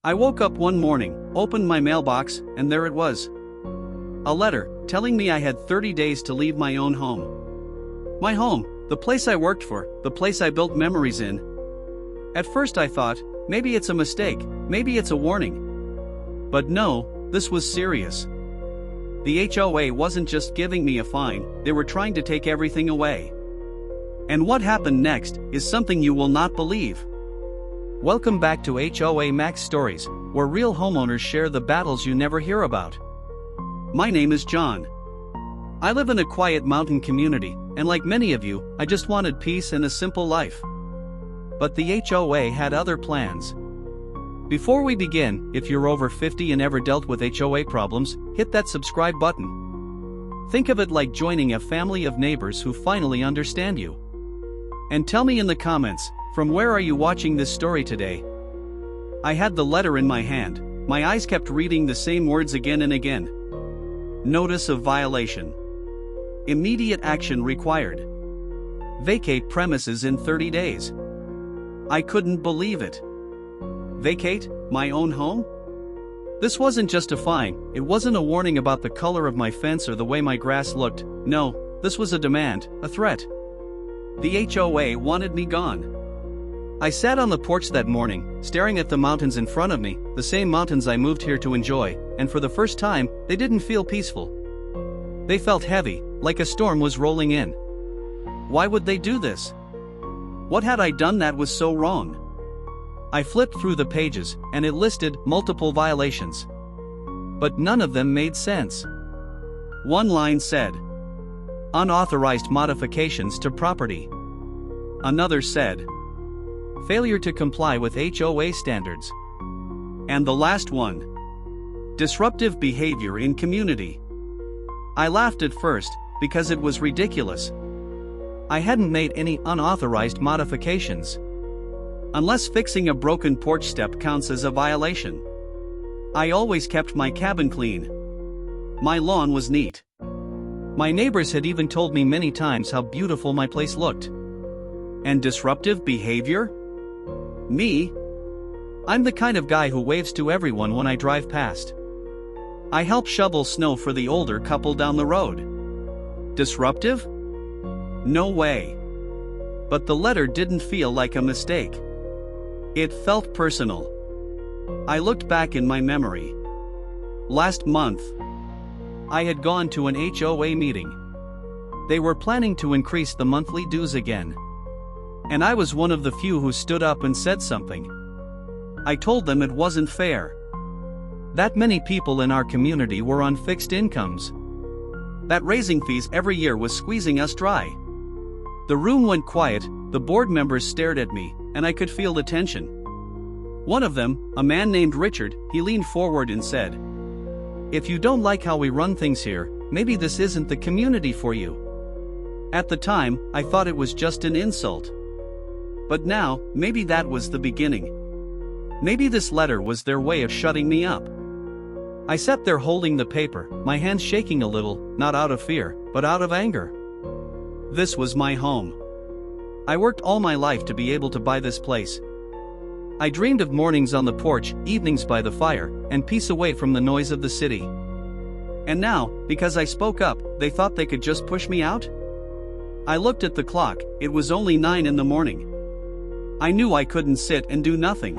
I woke up one morning, opened my mailbox, and there it was. A letter, telling me I had 30 days to leave my own home. My home, the place I worked for, the place I built memories in. At first I thought, maybe it's a mistake, maybe it's a warning. But no, this was serious. The HOA wasn't just giving me a fine, they were trying to take everything away. And what happened next is something you will not believe. Welcome back to HOA Max Stories, where real homeowners share the battles you never hear about. My name is John. I live in a quiet mountain community, and like many of you, I just wanted peace and a simple life. But the HOA had other plans. Before we begin, if you're over 50 and ever dealt with HOA problems, hit that subscribe button. Think of it like joining a family of neighbors who finally understand you. And tell me in the comments, from where are you watching this story today? I had the letter in my hand, my eyes kept reading the same words again and again. Notice of violation. Immediate action required. Vacate premises in 30 days. I couldn't believe it. Vacate my own home? This wasn't just a fine, it wasn't a warning about the color of my fence or the way my grass looked. No, this was a demand, a threat. The HOA wanted me gone. I sat on the porch that morning, staring at the mountains in front of me, the same mountains I moved here to enjoy, and for the first time, they didn't feel peaceful. They felt heavy, like a storm was rolling in. Why would they do this? What had I done that was so wrong? I flipped through the pages, and it listed multiple violations. But none of them made sense. One line said, unauthorized modifications to property. Another said, failure to comply with HOA standards. And the last one, disruptive behavior in community. I laughed at first, because it was ridiculous. I hadn't made any unauthorized modifications. Unless fixing a broken porch step counts as a violation. I always kept my cabin clean. My lawn was neat. My neighbors had even told me many times how beautiful my place looked. And disruptive behavior? Me? I'm the kind of guy who waves to everyone when I drive past. I help shovel snow for the older couple down the road. Disruptive? No way. But the letter didn't feel like a mistake. It felt personal. I looked back in my memory. Last month, I had gone to an HOA meeting. They were planning to increase the monthly dues again. And I was one of the few who stood up and said something. I told them it wasn't fair. That many people in our community were on fixed incomes. That raising fees every year was squeezing us dry. The room went quiet, the board members stared at me, and I could feel the tension. One of them, a man named Richard, he leaned forward and said, if you don't like how we run things here, maybe this isn't the community for you. At the time, I thought it was just an insult. But now, maybe that was the beginning. Maybe this letter was their way of shutting me up. I sat there holding the paper, my hands shaking a little, not out of fear, but out of anger. This was my home. I worked all my life to be able to buy this place. I dreamed of mornings on the porch, evenings by the fire, and peace away from the noise of the city. And now, because I spoke up, they thought they could just push me out? I looked at the clock, it was only 9 in the morning. I knew I couldn't sit and do nothing.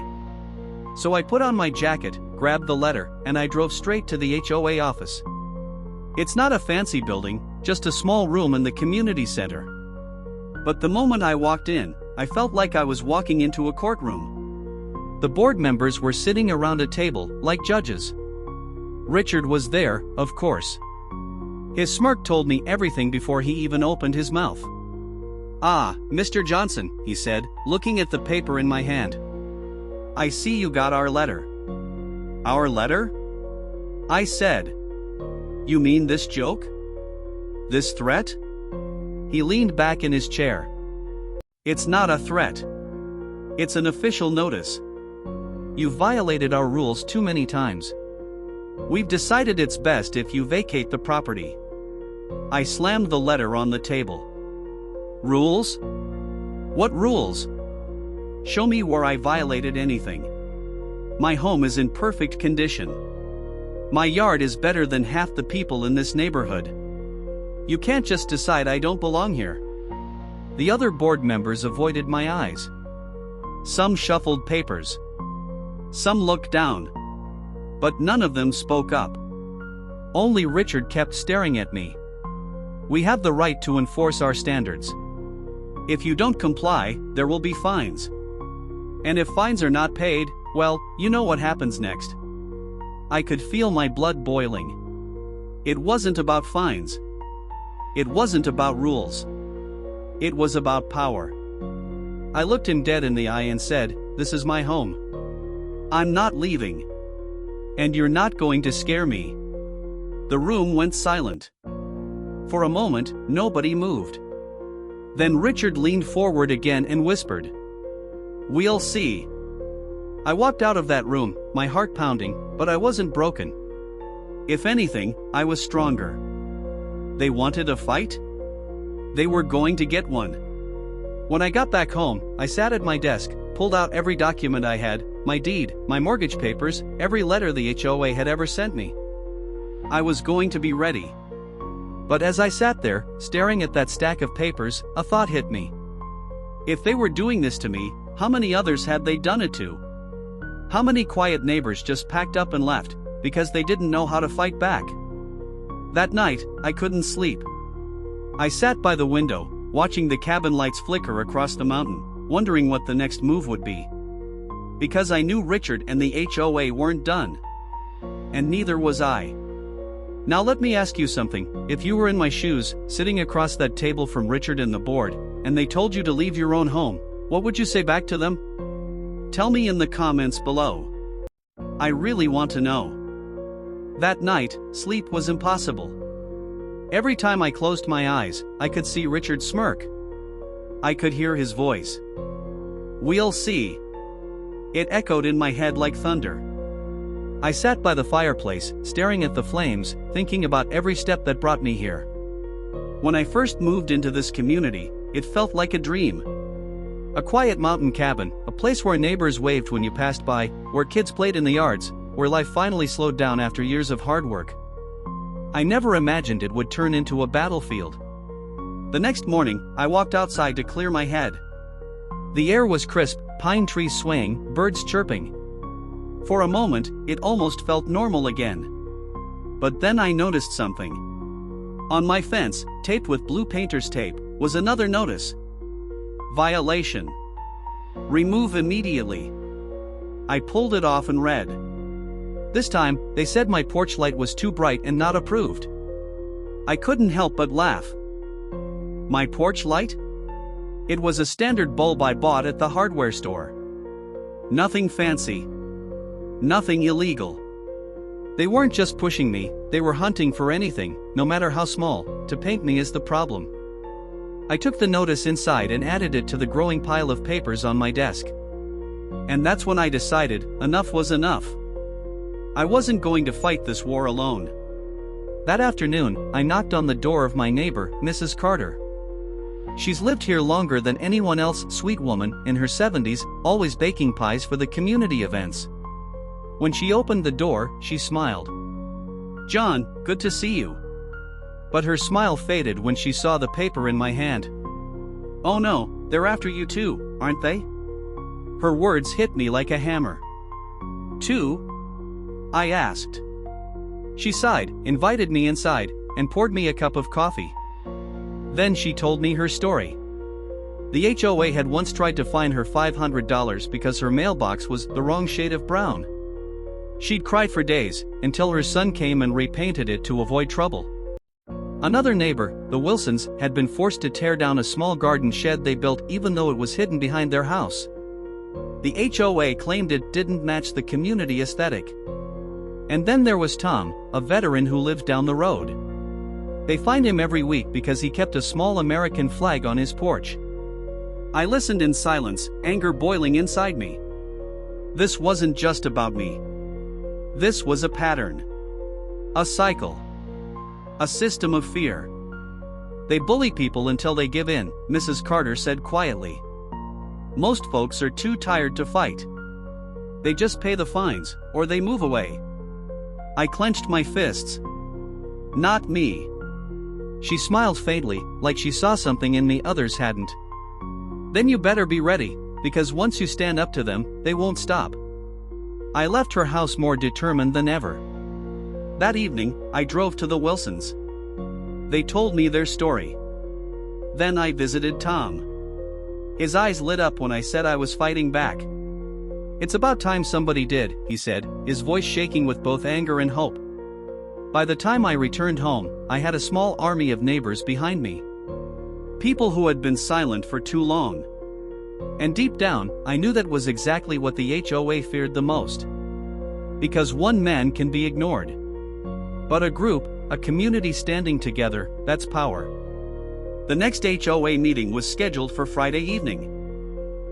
So I put on my jacket, grabbed the letter, and I drove straight to the HOA office. It's not a fancy building, just a small room in the community center. But the moment I walked in, I felt like I was walking into a courtroom. The board members were sitting around a table, like judges. Richard was there, of course. His smirk told me everything before he even opened his mouth. "Ah, Mr. Johnson," he said, looking at the paper in my hand. "I see you got our letter." "Our letter?" I said. "You mean this joke? This threat?" He leaned back in his chair. "It's not a threat. It's an official notice. You've violated our rules too many times. We've decided it's best if you vacate the property." I slammed the letter on the table. "Rules? What rules? Show me where I violated anything." My home is in perfect condition. My yard is better than half the people in this neighborhood. You can't just decide I don't belong here." The other board members avoided my eyes. Some shuffled papers. Some looked down. But none of them spoke up. Only Richard kept staring at me. "We have the right to enforce our standards. If you don't comply, there will be fines. And if fines are not paid, well, you know what happens next." I could feel my blood boiling. It wasn't about fines. It wasn't about rules. It was about power. I looked him dead in the eye and said, "This is my home. I'm not leaving. And you're not going to scare me." The room went silent. For a moment, nobody moved. Then Richard leaned forward again and whispered, "We'll see." I walked out of that room, my heart pounding, but I wasn't broken. If anything, I was stronger. They wanted a fight? They were going to get one. When I got back home, I sat at my desk, pulled out every document I had, my deed, my mortgage papers, every letter the HOA had ever sent me. I was going to be ready. But as I sat there, staring at that stack of papers, a thought hit me. If they were doing this to me, how many others had they done it to? How many quiet neighbors just packed up and left, because they didn't know how to fight back? That night, I couldn't sleep. I sat by the window, watching the cabin lights flicker across the mountain, wondering what the next move would be. Because I knew Richard and the HOA weren't done. And neither was I. Now let me ask you something. If you were in my shoes, sitting across that table from Richard and the board, and they told you to leave your own home, what would you say back to them? Tell me in the comments below. I really want to know. That night, sleep was impossible. Every time I closed my eyes, I could see Richard smirk. I could hear his voice. "We'll see." It echoed in my head like thunder. I sat by the fireplace, staring at the flames, thinking about every step that brought me here. When I first moved into this community, it felt like a dream. A quiet mountain cabin, a place where neighbors waved when you passed by, where kids played in the yards, where life finally slowed down after years of hard work. I never imagined it would turn into a battlefield. The next morning, I walked outside to clear my head. The air was crisp, pine trees swaying, birds chirping. For a moment, it almost felt normal again. But then I noticed something. On my fence, taped with blue painter's tape, was another notice. Violation. Remove immediately. I pulled it off and read. This time, they said my porch light was too bright and not approved. I couldn't help but laugh. My porch light? It was a standard bulb I bought at the hardware store. Nothing fancy. Nothing illegal. They weren't just pushing me, they were hunting for anything, no matter how small, to paint me as the problem. I took the notice inside and added it to the growing pile of papers on my desk. And that's when I decided, enough was enough. I wasn't going to fight this war alone. That afternoon, I knocked on the door of my neighbor, Mrs. Carter. She's lived here longer than anyone else, sweet woman, in her 70s, always baking pies for the community events. When she opened the door, she smiled. "John, good to see you." But her smile faded when she saw the paper in my hand. "Oh no, they're after you too, aren't they?" Her words hit me like a hammer. "Two?" I asked. She sighed, invited me inside, and poured me a cup of coffee. Then she told me her story. The HOA had once tried to fine her $500 because her mailbox was the wrong shade of brown. She'd cried for days, until her son came and repainted it to avoid trouble. Another neighbor, the Wilsons, had been forced to tear down a small garden shed they built even though it was hidden behind their house. The HOA claimed it didn't match the community aesthetic. And then there was Tom, a veteran who lived down the road. They fined him every week because he kept a small American flag on his porch. I listened in silence, anger boiling inside me. This wasn't just about me. This was a pattern. A cycle. A system of fear. They bully people until they give in, Mrs. Carter said quietly. Most folks are too tired to fight. They just pay the fines, or they move away. I clenched my fists. Not me. She smiled faintly, like she saw something in me others hadn't. Then you better be ready, because once you stand up to them, they won't stop. I left her house more determined than ever. That evening, I drove to the Wilsons. They told me their story. Then I visited Tom. His eyes lit up when I said I was fighting back. It's about time somebody did, he said, his voice shaking with both anger and hope. By the time I returned home, I had a small army of neighbors behind me. People who had been silent for too long. And deep down, I knew that was exactly what the HOA feared the most. Because one man can be ignored. But a group, a community standing together, that's power. The next HOA meeting was scheduled for Friday evening.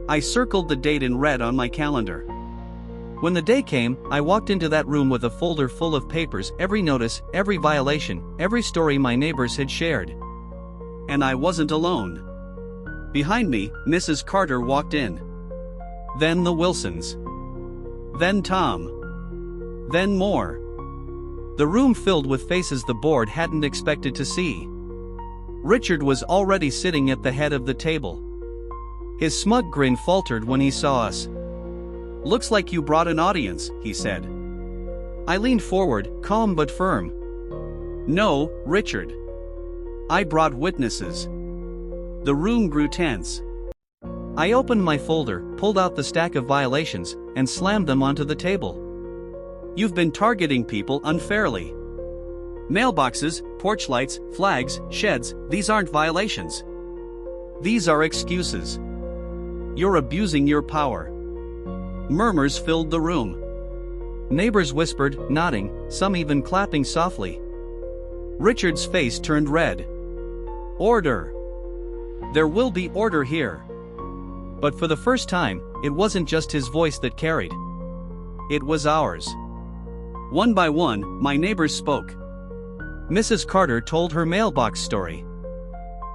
I circled the date in red on my calendar. When the day came, I walked into that room with a folder full of papers, every notice, every violation, every story my neighbors had shared. And I wasn't alone. Behind me, Mrs. Carter walked in. Then the Wilsons. Then Tom. Then more. The room filled with faces the board hadn't expected to see. Richard was already sitting at the head of the table. His smug grin faltered when he saw us. "Looks like you brought an audience," he said. I leaned forward, calm but firm. "No, Richard. I brought witnesses." The room grew tense. I opened my folder, pulled out the stack of violations, and slammed them onto the table. "You've been targeting people unfairly. Mailboxes, porch lights, flags, sheds, these aren't violations. These are excuses. You're abusing your power." Murmurs filled the room. Neighbors whispered, nodding, some even clapping softly. Richard's face turned red. "Order. There will be order here." But for the first time, it wasn't just his voice that carried. It was ours. One by one, my neighbors spoke. Mrs. Carter told her mailbox story.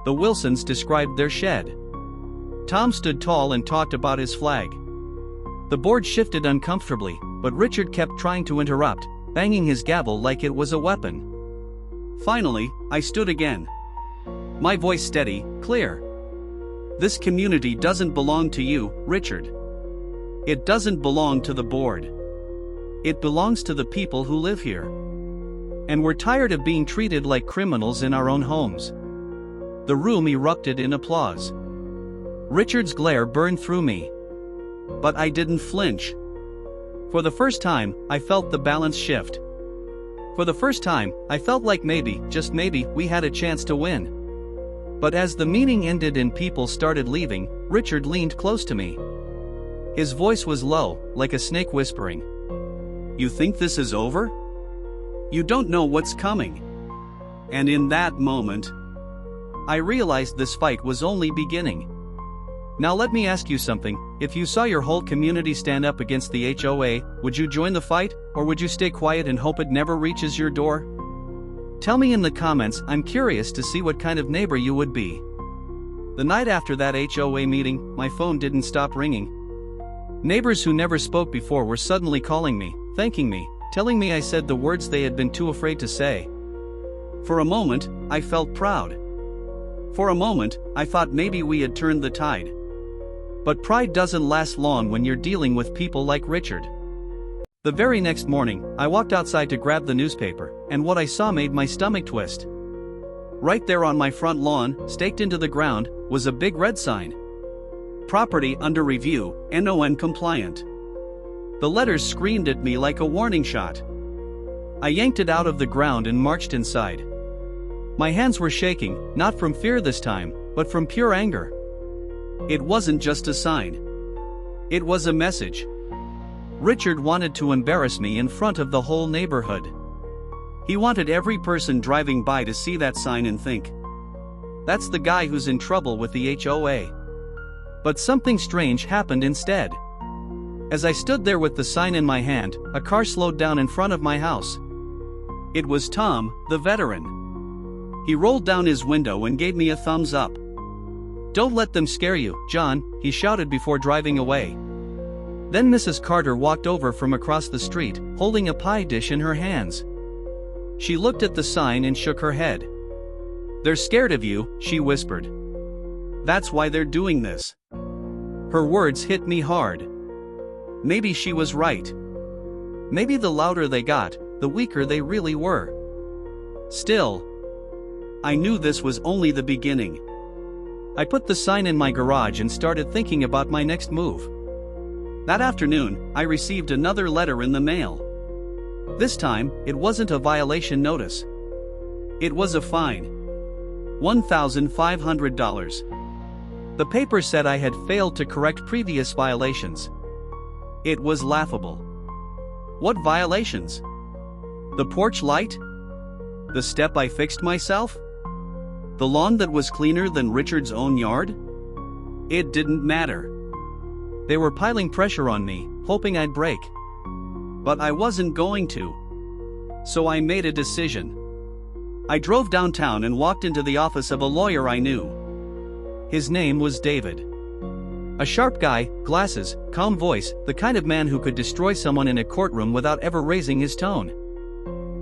The Wilsons described their shed. Tom stood tall and talked about his flag. The board shifted uncomfortably, but Richard kept trying to interrupt, banging his gavel like it was a weapon. Finally, I stood again. My voice steady, clear. "This community doesn't belong to you, Richard. It doesn't belong to the board. It belongs to the people who live here. And we're tired of being treated like criminals in our own homes." The room erupted in applause. Richard's glare burned through me. But I didn't flinch. For the first time, I felt the balance shift. For the first time, I felt like maybe, just maybe, we had a chance to win. But as the meeting ended and people started leaving, Richard leaned close to me. His voice was low, like a snake whispering. "You think this is over? You don't know what's coming." And in that moment, I realized this fight was only beginning. Now let me ask you something, if you saw your whole community stand up against the HOA, would you join the fight, or would you stay quiet and hope it never reaches your door? Tell me in the comments, I'm curious to see what kind of neighbor you would be. The night after that HOA meeting, my phone didn't stop ringing. Neighbors who never spoke before were suddenly calling me, thanking me, telling me I said the words they had been too afraid to say. For a moment, I felt proud. For a moment, I thought maybe we had turned the tide. But pride doesn't last long when you're dealing with people like Richard. The very next morning, I walked outside to grab the newspaper, and what I saw made my stomach twist. Right there on my front lawn, staked into the ground, was a big red sign. Property under review, NON compliant. The letters screamed at me like a warning shot. I yanked it out of the ground and marched inside. My hands were shaking, not from fear this time, but from pure anger. It wasn't just a sign. It was a message. Richard wanted to embarrass me in front of the whole neighborhood. He wanted every person driving by to see that sign and think, "That's the guy who's in trouble with the HOA." But something strange happened instead. As I stood there with the sign in my hand, a car slowed down in front of my house. It was Tom, the veteran. He rolled down his window and gave me a thumbs up. "Don't let them scare you, John," he shouted before driving away. Then Mrs. Carter walked over from across the street, holding a pie dish in her hands. She looked at the sign and shook her head. "They're scared of you," she whispered. "That's why they're doing this." Her words hit me hard. Maybe she was right. Maybe the louder they got, the weaker they really were. Still, I knew this was only the beginning. I put the sign in my garage and started thinking about my next move. That afternoon, I received another letter in the mail. This time, it wasn't a violation notice. It was a fine. $1,500. The paper said I had failed to correct previous violations. It was laughable. What violations? The porch light? The step I fixed myself? The lawn that was cleaner than Richard's own yard? It didn't matter. They were piling pressure on me, hoping I'd break. But I wasn't going to. So I made a decision. I drove downtown and walked into the office of a lawyer I knew. His name was David. A sharp guy, glasses, calm voice, the kind of man who could destroy someone in a courtroom without ever raising his tone.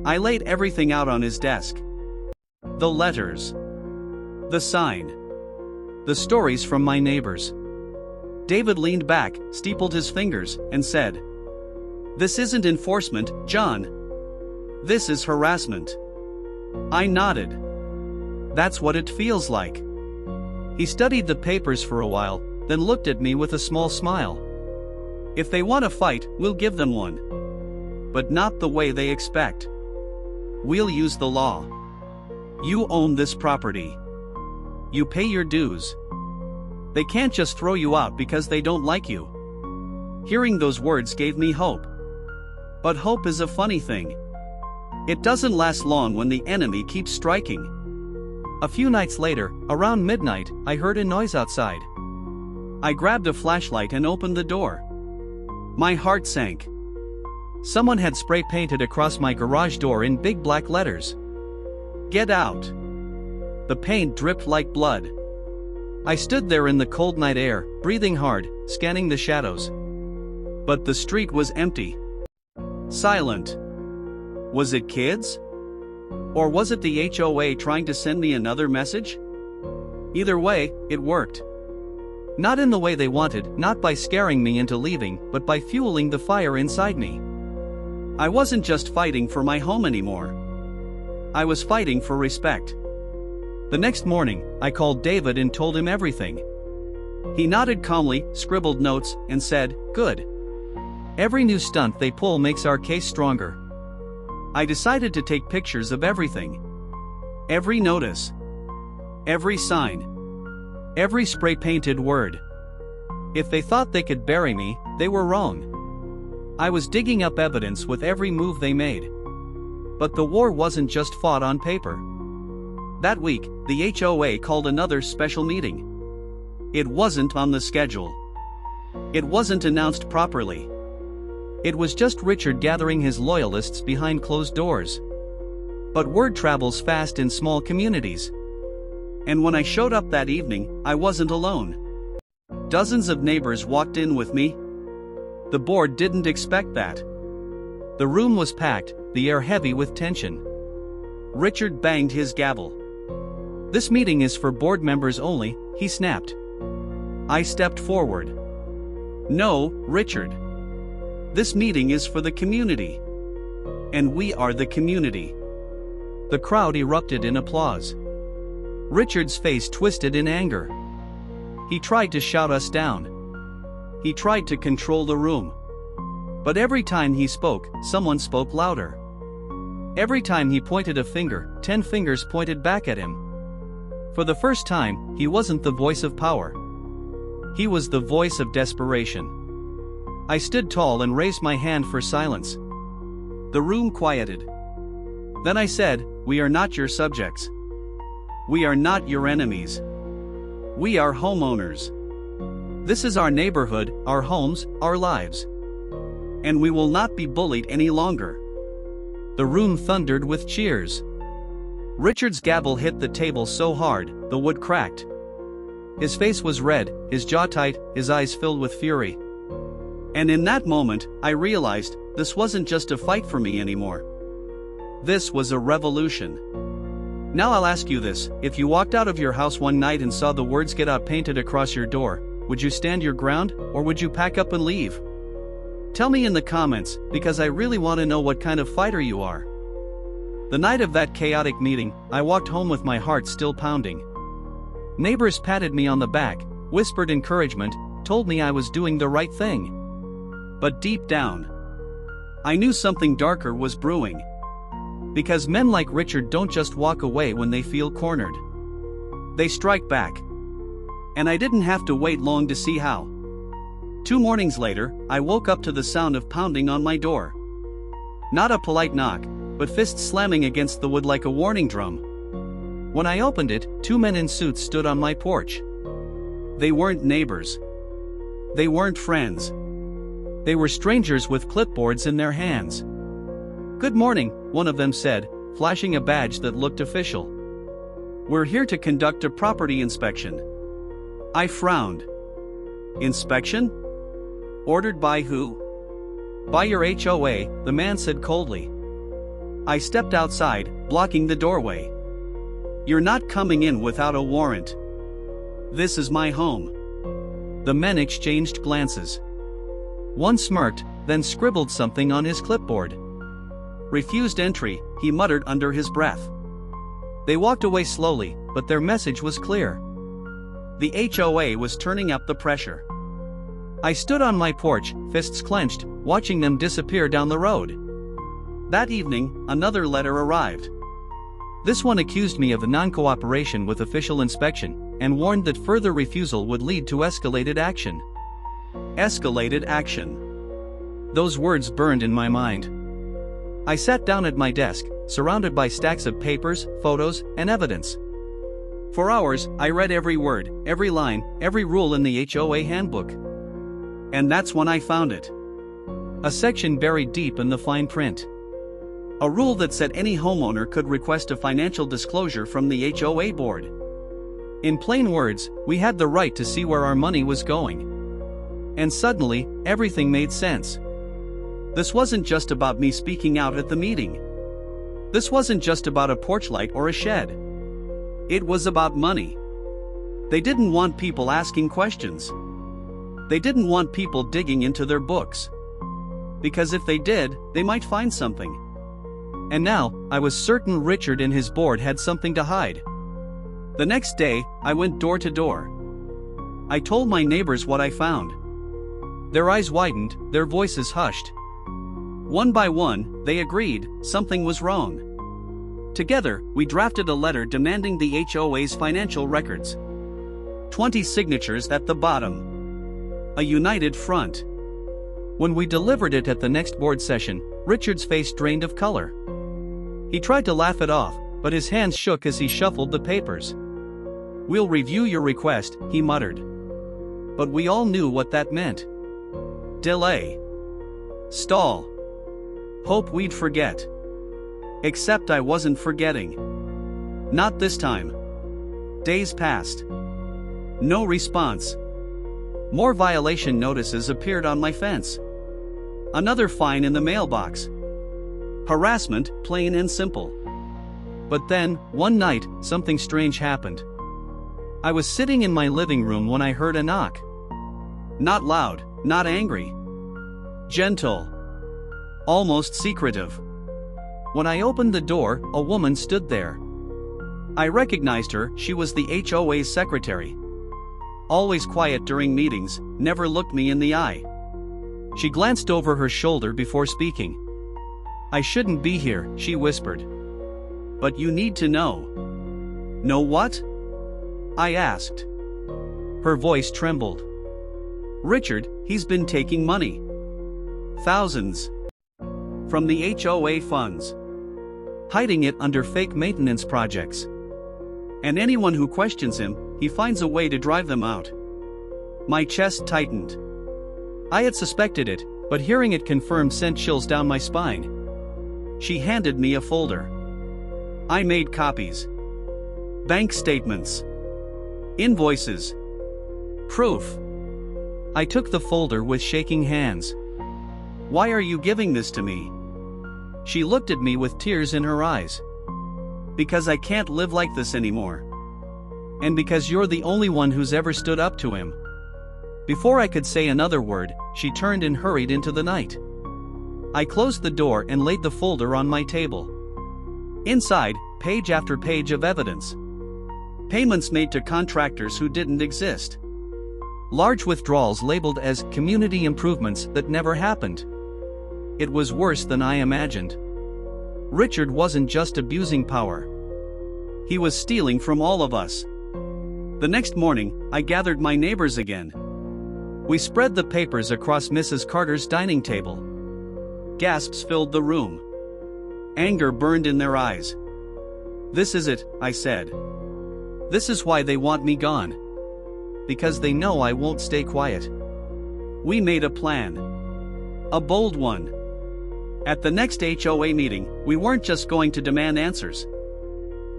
I laid everything out on his desk. The letters. The sign. The stories from my neighbors. David leaned back, steepled his fingers, and said, "This isn't enforcement, John. This is harassment." I nodded. That's what it feels like. He studied the papers for a while, then looked at me with a small smile. "If they want a fight, we'll give them one. But not the way they expect. We'll use the law. You own this property. You pay your dues. They can't just throw you out because they don't like you." Hearing those words gave me hope. But hope is a funny thing. It doesn't last long when the enemy keeps striking. A few nights later, around midnight, I heard a noise outside. I grabbed a flashlight and opened the door. My heart sank. Someone had spray painted across my garage door in big black letters. "Get out." The paint dripped like blood. I stood there in the cold night air, breathing hard, scanning the shadows. But the street was empty. Silent. Was it kids? Or was it the HOA trying to send me another message? Either way, it worked. Not in the way they wanted, not by scaring me into leaving, but by fueling the fire inside me. I wasn't just fighting for my home anymore. I was fighting for respect. The next morning, I called David and told him everything. He nodded calmly, scribbled notes, and said, "Good. Every new stunt they pull makes our case stronger." I decided to take pictures of everything. Every notice. Every sign. Every spray-painted word. If they thought they could bury me, they were wrong. I was digging up evidence with every move they made. But the war wasn't just fought on paper. That week, the HOA called another special meeting. It wasn't on the schedule. It wasn't announced properly. It was just Richard gathering his loyalists behind closed doors. But word travels fast in small communities. And when I showed up that evening, I wasn't alone. Dozens of neighbors walked in with me. The board didn't expect that. The room was packed, the air heavy with tension. Richard banged his gavel. "This meeting is for board members only," he snapped. I stepped forward. "No, Richard. This meeting is for the community. And we are the community." The crowd erupted in applause. Richard's face twisted in anger. He tried to shout us down. He tried to control the room. But every time he spoke, someone spoke louder. Every time he pointed a finger, 10 fingers pointed back at him. For the first time, he wasn't the voice of power. He was the voice of desperation. I stood tall and raised my hand for silence. The room quieted. Then I said, "We are not your subjects. We are not your enemies. We are homeowners. This is our neighborhood, our homes, our lives. And we will not be bullied any longer." The room thundered with cheers. Richard's gavel hit the table so hard, the wood cracked. His face was red, his jaw tight, his eyes filled with fury. And in that moment, I realized this wasn't just a fight for me anymore. This was a revolution. Now I'll ask you this: if you walked out of your house one night and saw the words "Get Out" painted across your door, would you stand your ground, or would you pack up and leave? Tell me in the comments, because I really want to know what kind of fighter you are. The night of that chaotic meeting, I walked home with my heart still pounding. Neighbors patted me on the back, whispered encouragement, told me I was doing the right thing. But deep down, I knew something darker was brewing. Because men like Richard don't just walk away when they feel cornered. They strike back. And I didn't have to wait long to see how. 2 mornings later, I woke up to the sound of pounding on my door. Not a polite knock, but fists slamming against the wood like a warning drum. When I opened it, 2 men in suits stood on my porch. They weren't neighbors. They weren't friends. They were strangers with clipboards in their hands. "Good morning," one of them said, flashing a badge that looked official. "We're here to conduct a property inspection." I frowned. "Inspection? Ordered by who?" "By your HOA," the man said coldly. I stepped outside, blocking the doorway. "You're not coming in without a warrant. This is my home." The men exchanged glances. One smirked, then scribbled something on his clipboard. "Refused entry," he muttered under his breath. They walked away slowly, but their message was clear. The HOA was turning up the pressure. I stood on my porch, fists clenched, watching them disappear down the road. That evening, another letter arrived. This one accused me of non-cooperation with official inspection, and warned that further refusal would lead to escalated action. Escalated action. Those words burned in my mind. I sat down at my desk, surrounded by stacks of papers, photos, and evidence. For hours, I read every word, every line, every rule in the HOA handbook. And that's when I found it. A section buried deep in the fine print. A rule that said any homeowner could request a financial disclosure from the HOA board. In plain words, we had the right to see where our money was going. And suddenly, everything made sense. This wasn't just about me speaking out at the meeting. This wasn't just about a porch light or a shed. It was about money. They didn't want people asking questions. They didn't want people digging into their books. Because if they did, they might find something. And now, I was certain Richard and his board had something to hide. The next day, I went door to door. I told my neighbors what I found. Their eyes widened, their voices hushed. One by one, they agreed something was wrong. Together, we drafted a letter demanding the HOA's financial records. 20 signatures at the bottom. A united front. When we delivered it at the next board session, Richard's face drained of color. He tried to laugh it off, but his hands shook as he shuffled the papers. "We'll review your request," he muttered. But we all knew what that meant. Delay. Stall. Hope we'd forget. Except I wasn't forgetting. Not this time. Days passed. No response. More violation notices appeared on my fence. Another fine in the mailbox. Harassment, plain and simple. But then, one night, something strange happened. I was sitting in my living room when I heard a knock. Not loud, not angry. Gentle. Almost secretive. When I opened the door, a woman stood there. I recognized her. She was the HOA's secretary. Always quiet during meetings, never looked me in the eye. She glanced over her shoulder before speaking. "I shouldn't be here," she whispered. "But you need to know." "Know what?" I asked. Her voice trembled. "Richard, he's been taking money. Thousands. From the HOA funds. Hiding it under fake maintenance projects. And anyone who questions him, he finds a way to drive them out." My chest tightened. I had suspected it, but hearing it confirmed sent chills down my spine. She handed me a folder. I made copies. Bank statements. Invoices. Proof. I took the folder with shaking hands. "Why are you giving this to me?" She looked at me with tears in her eyes. "Because I can't live like this anymore. And because you're the only one who's ever stood up to him." Before I could say another word, she turned and hurried into the night. I closed the door and laid the folder on my table. Inside, page after page of evidence. Payments made to contractors who didn't exist. Large withdrawals labeled as community improvements that never happened. It was worse than I imagined. Richard wasn't just abusing power. He was stealing from all of us. The next morning, I gathered my neighbors again. We spread the papers across Mrs. Carter's dining table. Gasps filled the room. Anger burned in their eyes. "This is it," I said. "This is why they want me gone. Because they know I won't stay quiet." We made a plan. A bold one. At the next HOA meeting, we weren't just going to demand answers.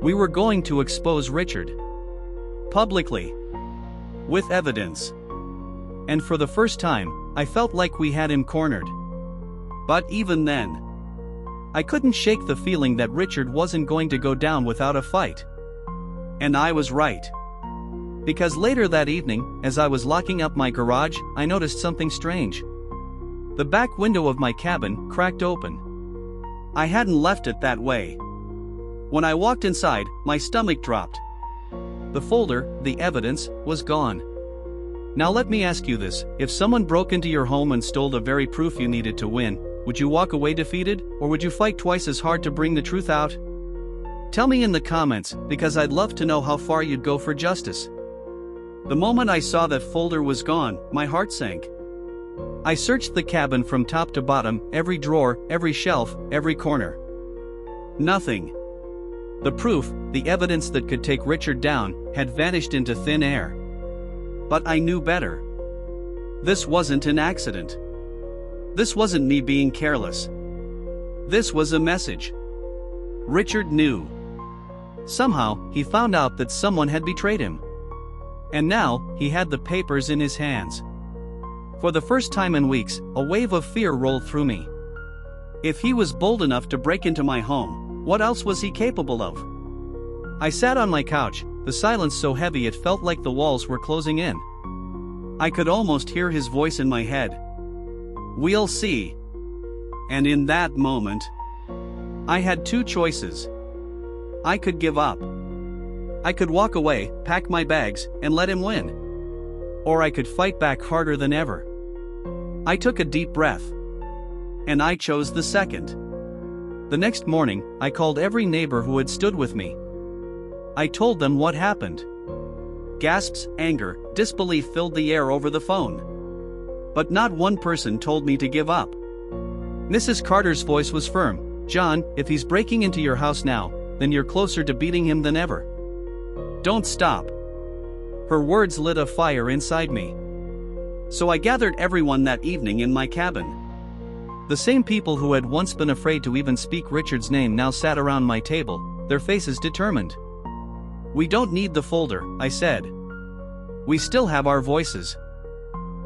We were going to expose Richard. Publicly. With evidence. And for the first time, I felt like we had him cornered. But even then, I couldn't shake the feeling that Richard wasn't going to go down without a fight. And I was right. Because later that evening, as I was locking up my garage, I noticed something strange. The back window of my cabin cracked open. I hadn't left it that way. When I walked inside, my stomach dropped. The folder, the evidence, was gone. Now let me ask you this, if someone broke into your home and stole the very proof you needed to win, would you walk away defeated, or would you fight twice as hard to bring the truth out? Tell me in the comments, because I'd love to know how far you'd go for justice. The moment I saw that folder was gone, my heart sank. I searched the cabin from top to bottom, every drawer, every shelf, every corner. Nothing. The proof, the evidence that could take Richard down, had vanished into thin air. But I knew better. This wasn't an accident. This wasn't me being careless. This was a message. Richard knew. Somehow, he found out that someone had betrayed him. And now, he had the papers in his hands. For the first time in weeks, a wave of fear rolled through me. If he was bold enough to break into my home, what else was he capable of? I sat on my couch, the silence so heavy it felt like the walls were closing in. I could almost hear his voice in my head. "We'll see." And in that moment, I had two choices. I could give up. I could walk away, pack my bags, and let him win. Or I could fight back harder than ever. I took a deep breath. And I chose the second. The next morning, I called every neighbor who had stood with me. I told them what happened. Gasps, anger, disbelief filled the air over the phone. But not one person told me to give up. Mrs. Carter's voice was firm. "John, if he's breaking into your house now, then you're closer to beating him than ever. Don't stop." Her words lit a fire inside me. So I gathered everyone that evening in my cabin. The same people who had once been afraid to even speak Richard's name now sat around my table, their faces determined. "We don't need the folder," I said. "We still have our voices.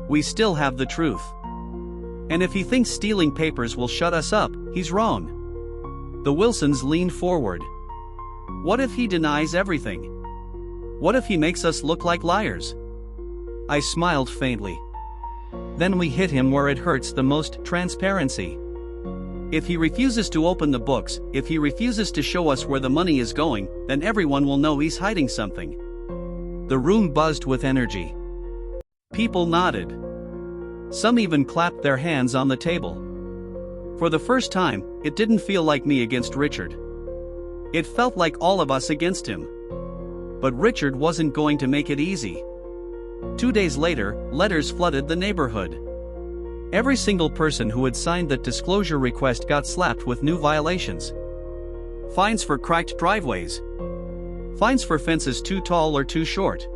We still have the truth. And if he thinks stealing papers will shut us up, he's wrong." The Wilsons leaned forward. "What if he denies everything? What if he makes us look like liars?" I smiled faintly. "Then we hit him where it hurts the most, transparency. If he refuses to open the books, if he refuses to show us where the money is going, then everyone will know he's hiding something." The room buzzed with energy. People nodded. Some even clapped their hands on the table. For the first time, it didn't feel like me against Richard. It felt like all of us against him. But Richard wasn't going to make it easy. 2 days later, letters flooded the neighborhood. Every single person who had signed that disclosure request got slapped with new violations. Fines for cracked driveways. Fines for fences too tall or too short.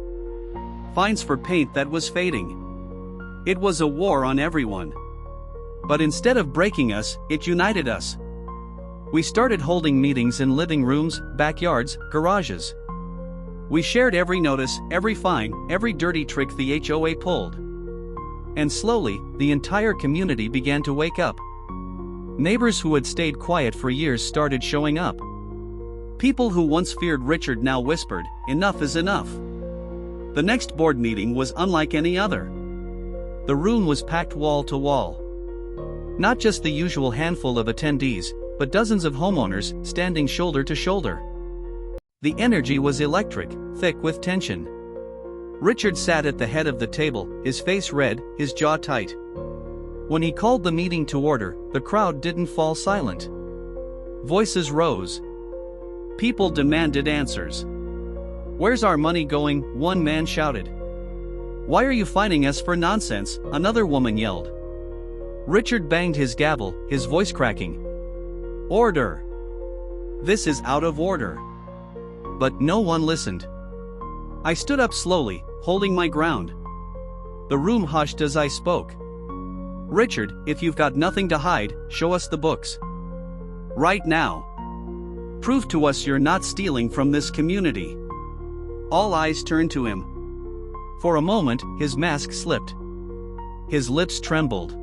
Fines for paint that was fading. It was a war on everyone. But instead of breaking us, it united us. We started holding meetings in living rooms, backyards, garages. We shared every notice, every fine, every dirty trick the HOA pulled. And slowly, the entire community began to wake up. Neighbors who had stayed quiet for years started showing up. People who once feared Richard now whispered, "Enough is enough." The next board meeting was unlike any other. The room was packed wall to wall. Not just the usual handful of attendees, but dozens of homeowners standing shoulder to shoulder. The energy was electric, thick with tension. Richard sat at the head of the table, his face red, his jaw tight. When he called the meeting to order, the crowd didn't fall silent. Voices rose. People demanded answers. "Where's our money going?" one man shouted. "Why are you fining us for nonsense?" another woman yelled. Richard banged his gavel, his voice cracking. "Order! This is out of order." But no one listened. I stood up slowly, holding my ground. The room hushed as I spoke. "Richard, if you've got nothing to hide, show us the books. Right now. Prove to us you're not stealing from this community." All eyes turned to him. For a moment, his mask slipped. His lips trembled.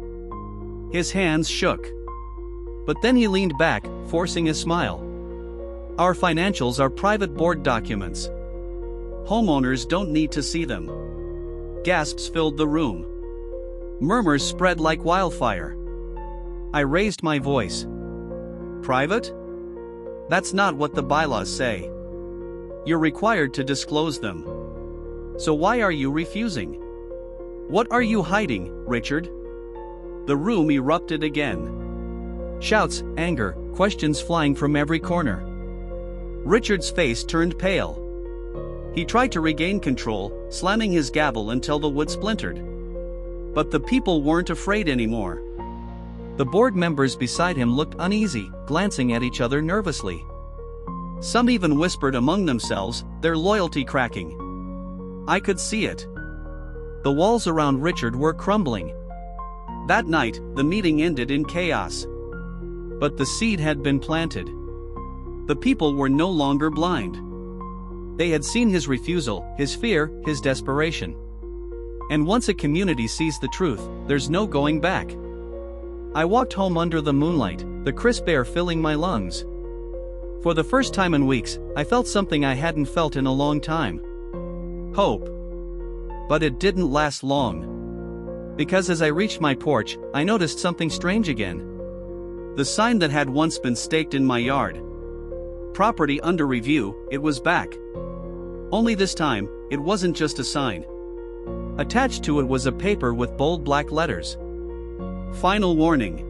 His hands shook. But then he leaned back, forcing a smile. "Our financials are private board documents. Homeowners don't need to see them." Gasps filled the room. Murmurs spread like wildfire. I raised my voice. "Private? That's not what the bylaws say. You're required to disclose them. So why are you refusing? What are you hiding, Richard?" The room erupted again. Shouts, anger, questions flying from every corner. Richard's face turned pale. He tried to regain control, slamming his gavel until the wood splintered. But the people weren't afraid anymore. The board members beside him looked uneasy, glancing at each other nervously. Some even whispered among themselves, their loyalty cracking. I could see it. The walls around Richard were crumbling. That night, the meeting ended in chaos. But the seed had been planted. The people were no longer blind. They had seen his refusal, his fear, his desperation. And once a community sees the truth, there's no going back. I walked home under the moonlight, the crisp air filling my lungs. For the first time in weeks, I felt something I hadn't felt in a long time. Hope. But it didn't last long. Because as I reached my porch, I noticed something strange again. The sign that had once been staked in my yard. Property under review, it was back. Only this time, it wasn't just a sign. Attached to it was a paper with bold black letters. Final warning.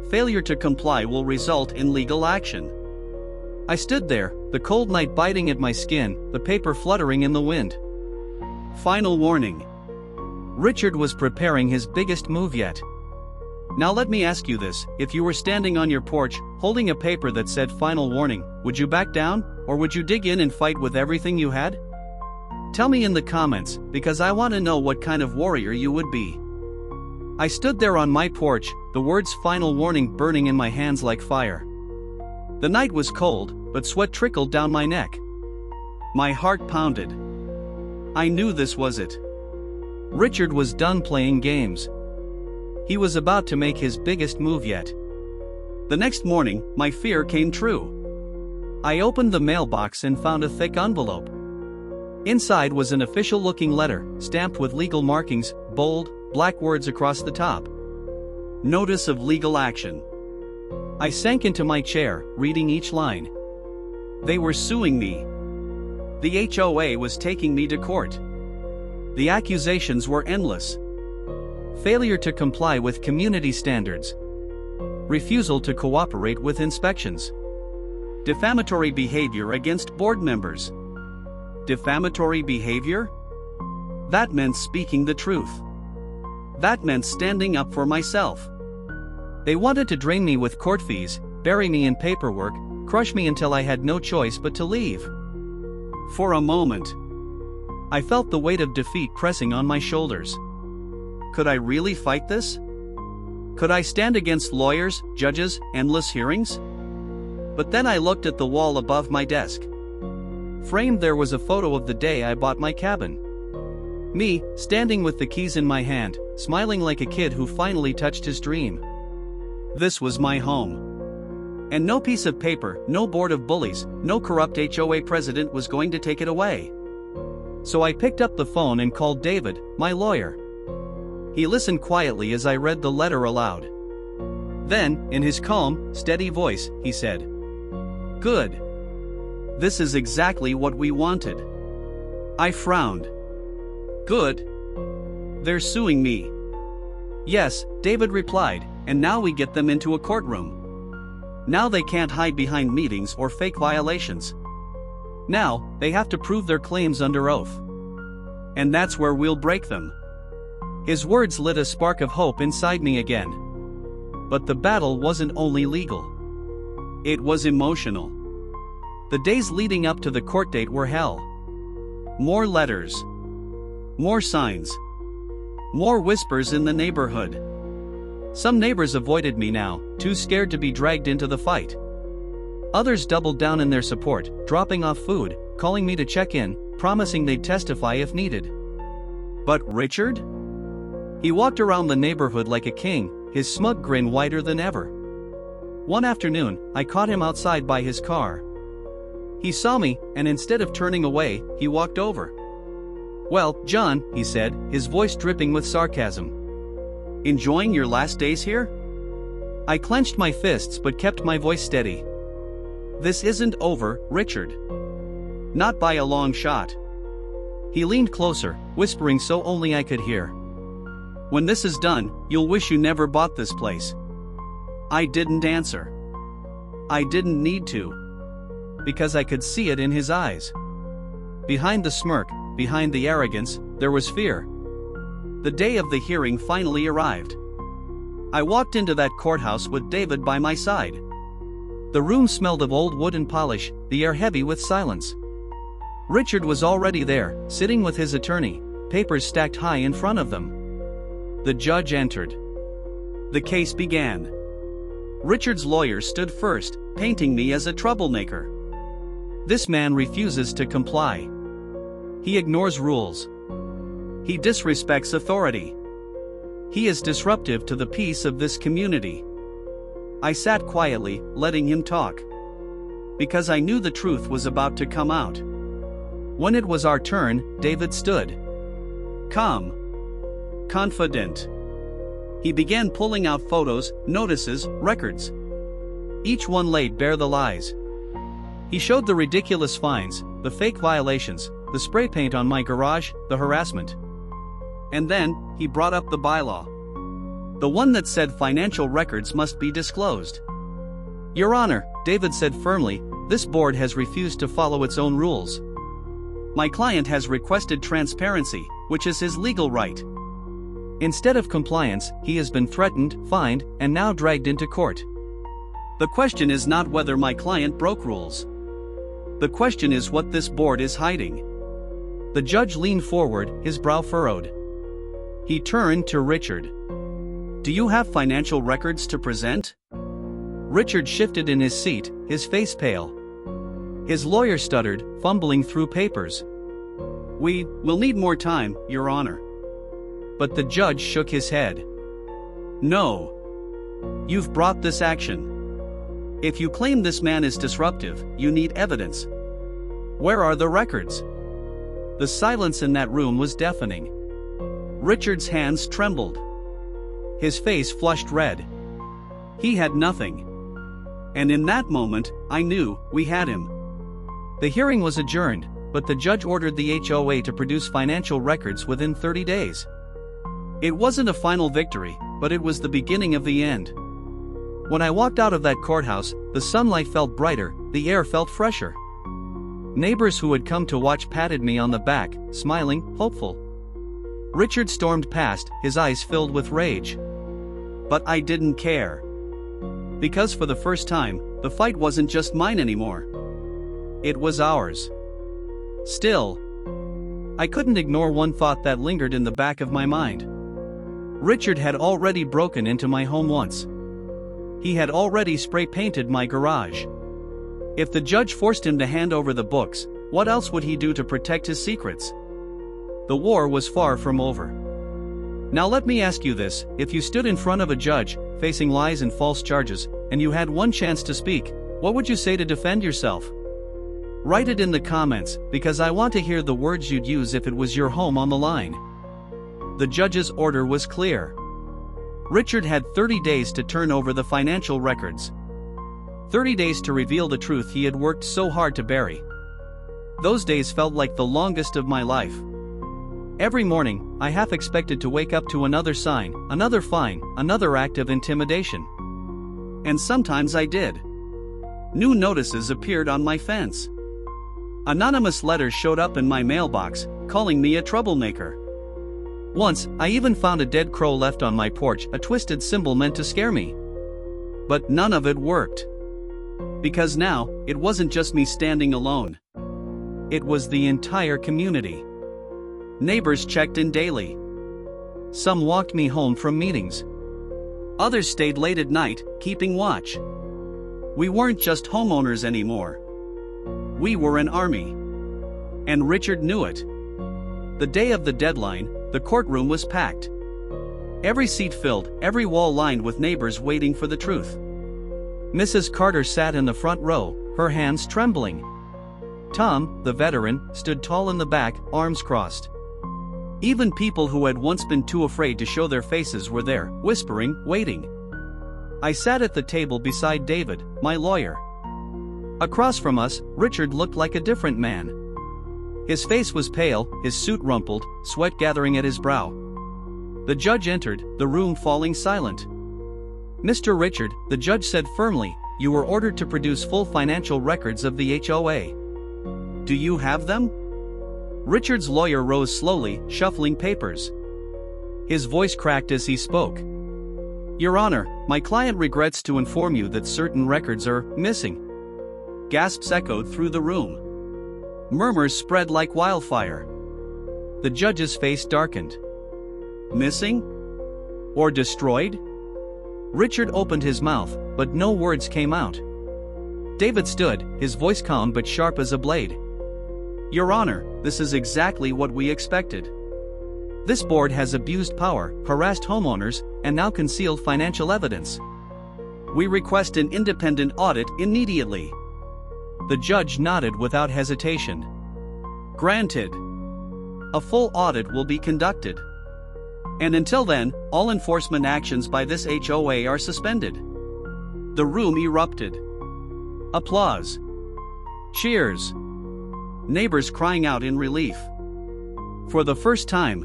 Failure to comply will result in legal action. I stood there, the cold night biting at my skin, the paper fluttering in the wind. Final warning. Richard was preparing his biggest move yet. Now let me ask you this, if you were standing on your porch, holding a paper that said final warning, would you back down, or would you dig in and fight with everything you had? Tell me in the comments, because I want to know what kind of warrior you would be. I stood there on my porch, the words final warning burning in my hands like fire. The night was cold, but sweat trickled down my neck. My heart pounded. I knew this was it. Richard was done playing games. He was about to make his biggest move yet. The next morning, my fear came true. I opened the mailbox and found a thick envelope. Inside was an official-looking letter, stamped with legal markings, bold, black words across the top. Notice of legal action. I sank into my chair, reading each line. They were suing me. The HOA was taking me to court. The accusations were endless. Failure to comply with community standards. Refusal to cooperate with inspections. Defamatory behavior against board members. Defamatory behavior? That meant speaking the truth. That meant standing up for myself. They wanted to drain me with court fees, bury me in paperwork, crush me until I had no choice but to leave. For a moment, I felt the weight of defeat pressing on my shoulders. Could I really fight this? Could I stand against lawyers, judges, endless hearings? But then I looked at the wall above my desk. Framed there was a photo of the day I bought my cabin. Me, standing with the keys in my hand, smiling like a kid who finally touched his dream. This was my home. And no piece of paper, no board of bullies, no corrupt HOA president was going to take it away. So I picked up the phone and called David, my lawyer. He listened quietly as I read the letter aloud. Then, in his calm, steady voice, he said, "Good. This is exactly what we wanted." I frowned. "Good? They're suing me." "Yes," David replied, "and now we get them into a courtroom. Now they can't hide behind meetings or fake violations. Now, they have to prove their claims under oath. And that's where we'll break them." His words lit a spark of hope inside me again. But the battle wasn't only legal. It was emotional. The days leading up to the court date were hell. More letters. More signs. More whispers in the neighborhood. Some neighbors avoided me now, too scared to be dragged into the fight. Others doubled down in their support, dropping off food, calling me to check in, promising they'd testify if needed. But Richard? He walked around the neighborhood like a king, his smug grin wider than ever. One afternoon, I caught him outside by his car. He saw me, and instead of turning away, he walked over. "Well, John," he said, his voice dripping with sarcasm. "Enjoying your last days here?" I clenched my fists but kept my voice steady. "This isn't over, Richard. Not by a long shot." He leaned closer, whispering so only I could hear. "When this is done, you'll wish you never bought this place." I didn't answer. I didn't need to. Because I could see it in his eyes. Behind the smirk, behind the arrogance, there was fear. The day of the hearing finally arrived. I walked into that courthouse with David by my side. The room smelled of old wood and polish, the air heavy with silence. Richard was already there, sitting with his attorney, papers stacked high in front of them. The judge entered. The case began. Richard's lawyer stood first, painting me as a troublemaker. This man refuses to comply. He ignores rules. He disrespects authority. He is disruptive to the peace of this community. I sat quietly, letting him talk. Because I knew the truth was about to come out. When it was our turn, David stood. Calm. Confident. He began pulling out photos, notices, records. Each one laid bare the lies. He showed the ridiculous fines, the fake violations, the spray paint on my garage, the harassment. And then, he brought up the bylaw. The one that said financial records must be disclosed. "Your Honor," David said firmly, "this board has refused to follow its own rules. My client has requested transparency, which is his legal right. Instead of compliance, he has been threatened, fined, and now dragged into court. The question is not whether my client broke rules. The question is what this board is hiding." The judge leaned forward, his brow furrowed. He turned to Richard. "Do you have financial records to present?" Richard shifted in his seat, his face pale. His lawyer stuttered, fumbling through papers. "We will need more time, Your Honor." But the judge shook his head. "No. You've brought this action. If you claim this man is disruptive, you need evidence. Where are the records?" The silence in that room was deafening. Richard's hands trembled. His face flushed red. He had nothing. And in that moment, I knew we had him. The hearing was adjourned, but the judge ordered the HOA to produce financial records within 30 days. It wasn't a final victory, but it was the beginning of the end. When I walked out of that courthouse, the sunlight felt brighter, the air felt fresher. Neighbors who had come to watch patted me on the back, smiling, hopeful. Richard stormed past, his eyes filled with rage. But I didn't care. Because for the first time, the fight wasn't just mine anymore. It was ours. Still, I couldn't ignore one thought that lingered in the back of my mind. Richard had already broken into my home once. He had already spray-painted my garage. If the judge forced him to hand over the books, what else would he do to protect his secrets? The war was far from over. Now let me ask you this, if you stood in front of a judge, facing lies and false charges, and you had one chance to speak, what would you say to defend yourself? Write it in the comments, because I want to hear the words you'd use if it was your home on the line. The judge's order was clear. Richard had 30 days to turn over the financial records. 30 days to reveal the truth he had worked so hard to bury. Those days felt like the longest of my life. Every morning, I half expected to wake up to another sign, another fine, another act of intimidation. And sometimes I did. New notices appeared on my fence. Anonymous letters showed up in my mailbox, calling me a troublemaker. Once, I even found a dead crow left on my porch, a twisted symbol meant to scare me. But none of it worked. Because now, it wasn't just me standing alone. It was the entire community. Neighbors checked in daily. Some walked me home from meetings. Others stayed late at night, keeping watch. We weren't just homeowners anymore. We were an army. And Richard knew it. The day of the deadline, the courtroom was packed. Every seat filled, every wall lined with neighbors waiting for the truth. Mrs. Carter sat in the front row, her hands trembling. Tom, the veteran, stood tall in the back, arms crossed. Even people who had once been too afraid to show their faces were there, whispering, waiting. I sat at the table beside David, my lawyer. Across from us, Richard looked like a different man. His face was pale, his suit rumpled, sweat gathering at his brow. The judge entered, the room falling silent. Mr. Richard, the judge said firmly, you were ordered to produce full financial records of the HOA. Do you have them? Richard's lawyer rose slowly, shuffling papers. His voice cracked as he spoke. Your Honor, my client regrets to inform you that certain records are missing. Gasps echoed through the room. Murmurs spread like wildfire. The judge's face darkened. Missing? Or destroyed? Richard opened his mouth, but no words came out. David stood, his voice calm but sharp as a blade. Your Honor, this is exactly what we expected. This board has abused power, harassed homeowners, and now concealed financial evidence. We request an independent audit immediately. The judge nodded without hesitation. Granted. A full audit will be conducted. And until then, all enforcement actions by this HOA are suspended. The room erupted. Applause. Cheers. Neighbors crying out in relief. For the first time,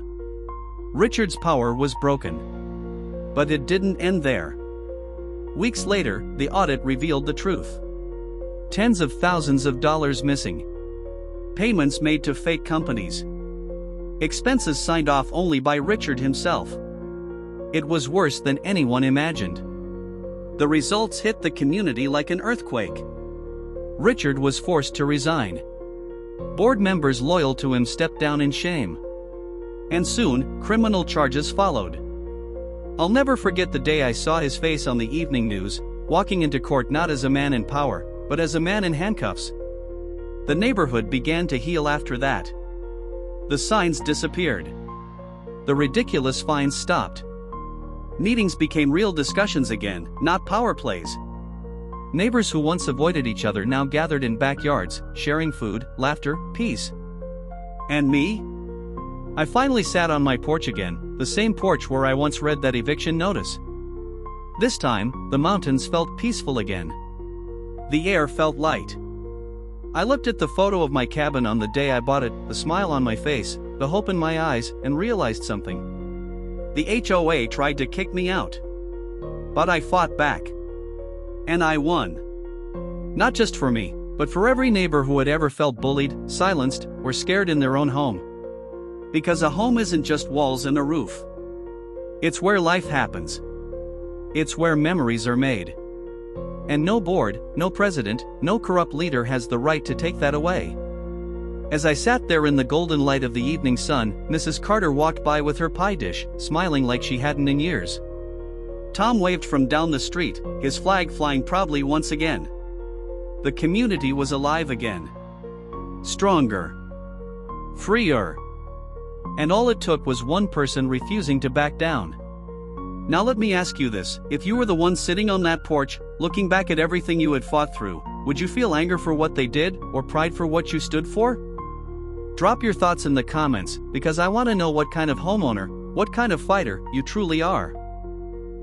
Richard's power was broken. But it didn't end there. Weeks later, the audit revealed the truth. Tens of thousands of dollars missing. Payments made to fake companies. Expenses signed off only by Richard himself. It was worse than anyone imagined. The results hit the community like an earthquake. Richard was forced to resign. Board members loyal to him stepped down in shame. And soon, criminal charges followed. I'll never forget the day I saw his face on the evening news, walking into court not as a man in power, but as a man in handcuffs. The neighborhood began to heal after that. The signs disappeared. The ridiculous fines stopped. Meetings became real discussions again, not power plays. Neighbors who once avoided each other now gathered in backyards, sharing food, laughter, peace. And me? I finally sat on my porch again, the same porch where I once read that eviction notice. This time, the mountains felt peaceful again. The air felt light. I looked at the photo of my cabin on the day I bought it, the smile on my face, the hope in my eyes, and realized something. The HOA tried to kick me out. But I fought back. And I won. Not just for me, but for every neighbor who had ever felt bullied, silenced, or scared in their own home. Because a home isn't just walls and a roof. It's where life happens. It's where memories are made. And no board, no president, no corrupt leader has the right to take that away. As I sat there in the golden light of the evening sun, Mrs. Carter walked by with her pie dish, smiling like she hadn't in years. Tom waved from down the street, his flag flying proudly once again. The community was alive again. Stronger. Freer. And all it took was one person refusing to back down. Now let me ask you this, if you were the one sitting on that porch, looking back at everything you had fought through, would you feel anger for what they did, or pride for what you stood for? Drop your thoughts in the comments, because I want to know what kind of homeowner, what kind of fighter, you truly are.